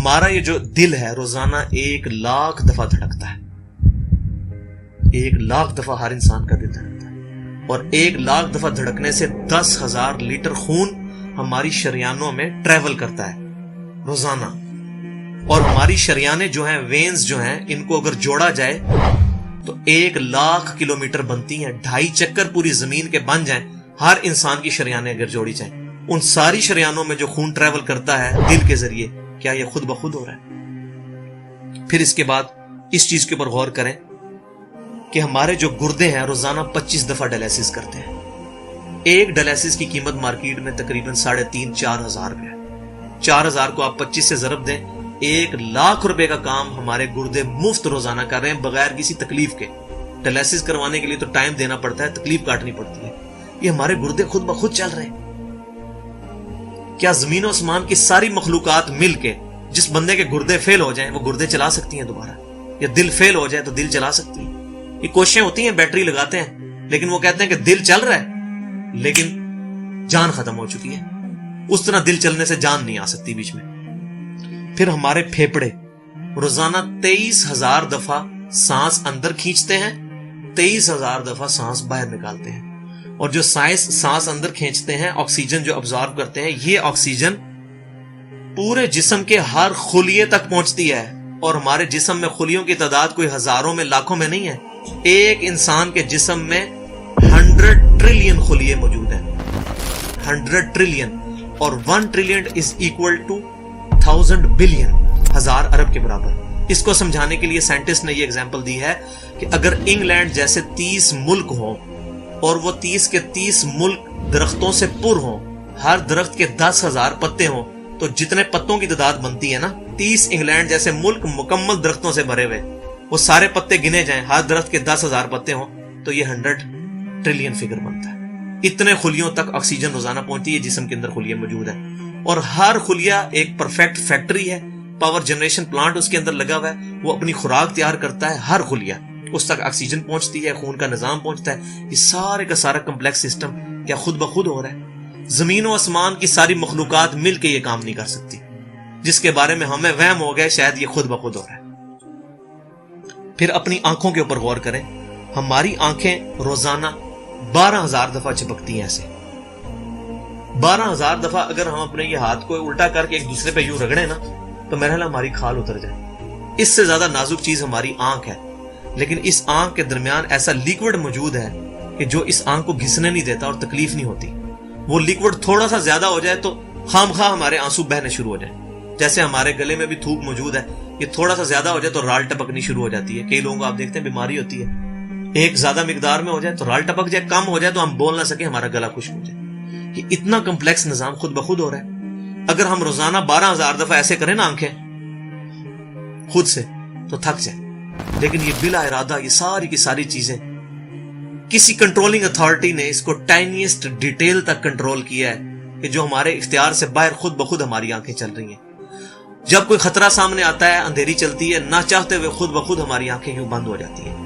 ہمارا یہ جو دل ہے روزانہ 1,00,000 دفعہ دھڑکتا ہے. 1,00,000 دفعہ ہر انسان کا دل دھڑکتا ہے, اور 1,00,000 دفعہ دھڑکنے سے 10,000 لیٹر خون ہماری شریانوں میں ٹریول کرتا ہے روزانہ. اور ہماری شریانیں جو ہیں, وینز جو ہیں, ان کو اگر جوڑا جائے تو 1,00,000 کلومیٹر بنتی ہیں. 2.5 چکر پوری زمین کے بن جائیں ہر انسان کی شریانیں اگر جوڑی جائیں. ان ساری شریانوں میں جو خون ٹریول کرتا ہے دل کے ذریعے, کیا یہ خود بخود ہو رہا ہے؟ پھر اس کے بعد اس چیز کے اوپر غور کریں کہ ہمارے جو گردے ہیں روزانہ 25 دفعہ ڈائلیسس کرتے ہیں. ایک ڈائلیسس کی قیمت مارکیٹ میں تقریباً 3,500-4,000 روپے ہے. 4,000 کو آپ 25 سے ضرب دیں, 1,00,000 روپے کا کام ہمارے گردے مفت روزانہ کر رہے ہیں بغیر کسی تکلیف کے. ڈائلیسس کروانے کے لیے تو ٹائم دینا پڑتا ہے, تکلیف کاٹنی پڑتی ہے. یہ ہمارے گردے خود بخود چل رہے ہیں. کیا زمین و آسمان کی ساری مخلوقات مل کے جس بندے کے گردے فیل ہو جائیں وہ گردے چلا سکتی ہیں دوبارہ؟ یا دل فیل ہو جائے تو دل چلا سکتی ہیں؟ یہ کوششیں ہوتی ہیں, بیٹری لگاتے ہیں, لیکن وہ کہتے ہیں کہ دل چل رہا ہے لیکن جان ختم ہو چکی ہے. اس طرح دل چلنے سے جان نہیں آ سکتی بیچ میں. پھر ہمارے پھیپڑے روزانہ 23,000 دفعہ سانس اندر کھینچتے ہیں, 23,000 دفعہ سانس باہر نکالتے ہیں. اور جو سانس اندر کھینچتے ہیں, آکسیجن جو ابزارو کرتے ہیں, یہ آکسیجن پورے جسم کے ہر خلیے تک پہنچتی ہے. اور ہمارے جسم میں خلیوں کی تعداد کوئی ہزاروں میں لاکھوں میں نہیں ہے. ایک انسان کے جسم میں 100 ٹریلین خلیے موجود ہیں. 100 ٹریلین, اور 1 trillion is equal to 1000 billion, 1000 ارب کے برابر. اس کو سمجھانے کے لیے سائنٹسٹ نے یہ ایگزامپل دی ہے کہ اگر انگلینڈ جیسے 30 ملک ہوں اور وہ 30 کے 30 ملک درختوں سے پر ہوں, ہر درخت کے 10,000 پتے ہوں, تو جتنے پتوں کی تعداد بنتی ہے نا, 30 انگلینڈ جیسے ملک مکمل درختوں سے بھرے ہوئے, وہ سارے پتے گنے جائیں, ہر درخت کے 10,000 پتے ہوں, تو یہ 100 ٹریلین فگر بنتا ہے. اتنے خلیوں تک آکسیجن روزانہ پہنچتی ہے, جسم کے اندر خلیے موجود ہیں. اور ہر خلیہ ایک پرفیکٹ فیکٹری ہے, پاور جنریشن پلانٹ اس کے اندر لگا ہوا ہے, وہ اپنی خوراک تیار کرتا ہے. ہر خلیہ اس تک آکسیجن پہنچتی ہے, خون کا نظام پہنچتا ہے. یہ سارے کا سارا کمپلیکس سسٹم کیا خود بخود ہو رہا ہے؟ زمین و آسمان کی ساری مخلوقات مل کے یہ کام نہیں کر سکتی, جس کے بارے میں ہمیں وہم ہو گئے شاید یہ خود بخود ہو رہا ہے. پھر اپنی آنکھوں کے اوپر غور کریں. ہماری آنکھیں روزانہ 12,000 دفعہ چپکتی ہیں. ایسے 12,000 دفعہ اگر ہم اپنے یہ ہاتھ کو الٹا کر کے ایک دوسرے پہ یوں رگڑیں نا, تو میرا خیال ہماری کھال اتر جائے. اس سے زیادہ نازک چیز ہماری آنکھ ہے, لیکن اس آنکھ کے درمیان ایسا لیکوڈ موجود ہے کہ جو اس آنکھ کو گھسنے نہیں دیتا اور تکلیف نہیں ہوتی. وہ لیکوڈ تھوڑا سا زیادہ ہو جائے تو خام خواہ ہمارے آنسو بہنے شروع ہو جائیں. جیسے ہمارے گلے میں بھی تھوک موجود ہے, یہ تھوڑا سا زیادہ ہو جائے تو رال ٹپکنی شروع ہو جاتی ہے. کئی لوگوں کو آپ دیکھتے ہیں بیماری ہوتی ہے, ایک زیادہ مقدار میں ہو جائے تو رال ٹپک جائے, کم ہو جائے تو ہم بول نہ سکیں, ہمارا گلا خشک ہو جائے. یہ اتنا کمپلیکس نظام خود بخود ہو رہا ہے. اگر ہم روزانہ 12,000 دفعہ ایسے کریں نا آنکھیں خود سے, تو تھک جائے. لیکن یہ بلا ارادہ یہ ساری کی ساری چیزیں کسی کنٹرولنگ اتھارٹی نے اس کو ٹائنیسٹ ڈیٹیل تک کنٹرول کیا ہے کہ جو ہمارے اختیار سے باہر خود بخود ہماری آنکھیں چل رہی ہیں. جب کوئی خطرہ سامنے آتا ہے, اندھیری چلتی ہے, نہ چاہتے ہوئے خود بخود ہماری آنکھیں یوں بند ہو جاتی ہیں.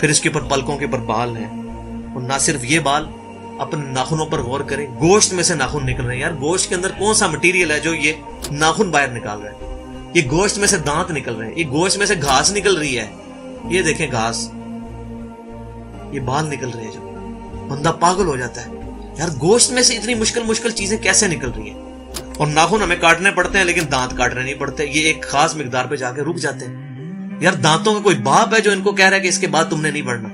پھر اس کے اوپر پلکوں کے اوپر بال ہیں, اور نہ صرف یہ بال, اپنے ناخنوں پر غور کریں. گوشت میں سے ناخن نکل رہے ہیں. یار گوشت کے اندر کون سا مٹیریل ہے جو یہ ناخن باہر نکال رہا ہے؟ یہ گوشت میں سے دانت نکل رہے ہیں, یہ گوشت میں سے گھاس نکل رہی ہے. یہ دیکھیں گھاس, یہ بال نکل رہے ہیں. جو بندہ پاگل ہو جاتا ہے, یار گوشت میں سے اتنی مشکل چیزیں کیسے نکل رہی ہیں؟ اور ناخن ہمیں کاٹنے پڑتے ہیں لیکن دانت کاٹنے نہیں پڑتے, یہ ایک خاص مقدار پہ جا کے رک جاتے ہیں. یار دانتوں کا کوئی باپ ہے جو ان کو کہہ رہا ہے کہ اس کے بعد تم نے نہیں بڑھنا؟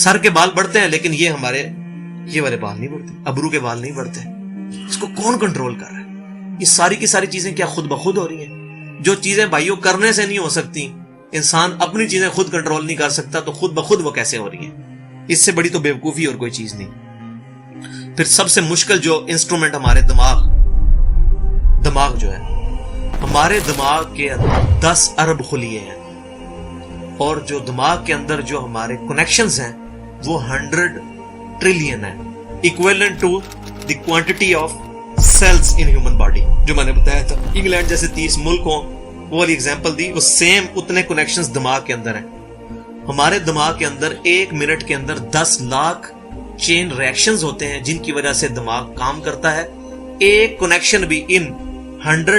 سر کے بال بڑھتے ہیں لیکن یہ ہمارے یہ والے بال نہیں بڑھتے, ابرو کے بال نہیں بڑھتے. اس کو کون کنٹرول کر رہا ہے؟ یہ ساری کی ساری چیزیں کیا خود بخود ہو رہی ہیں؟ جو چیزیں بھائیوں کرنے سے نہیں ہو سکتی, انسان اپنی چیزیں خود کنٹرول نہیں کر سکتا, تو خود بخود وہ کیسے ہو رہی ہیں؟ اس سے بڑی تو بیوقوفی اور کوئی چیز نہیں. پھر سب سے مشکل جو انسٹرومنٹ ہمارے دماغ جو ہے, ہمارے دماغ کے اندر 10 ارب خلیے ہیں, اور جو دماغ کے اندر جو ہمارے کنیکشنز ہیں وہ 100 ٹریلین ہیں, equivalent to the quantity of cells in human body. جو میں نے بتایا تھا انگلینڈ جیسے 30 ملک ہوں, وہ والی ایگزامپل دی, وہ سیم اتنے کنیکشنز دماغ کے اندر ہیں. ہمارے دماغ کے اندر 1 منٹ کے اندر 10 لاکھ چین ریئیکشنز ہوتے ہیں جن کی وجہ سے دماغ کام کرتا ہے. ایک کنیکشن بھی ان 100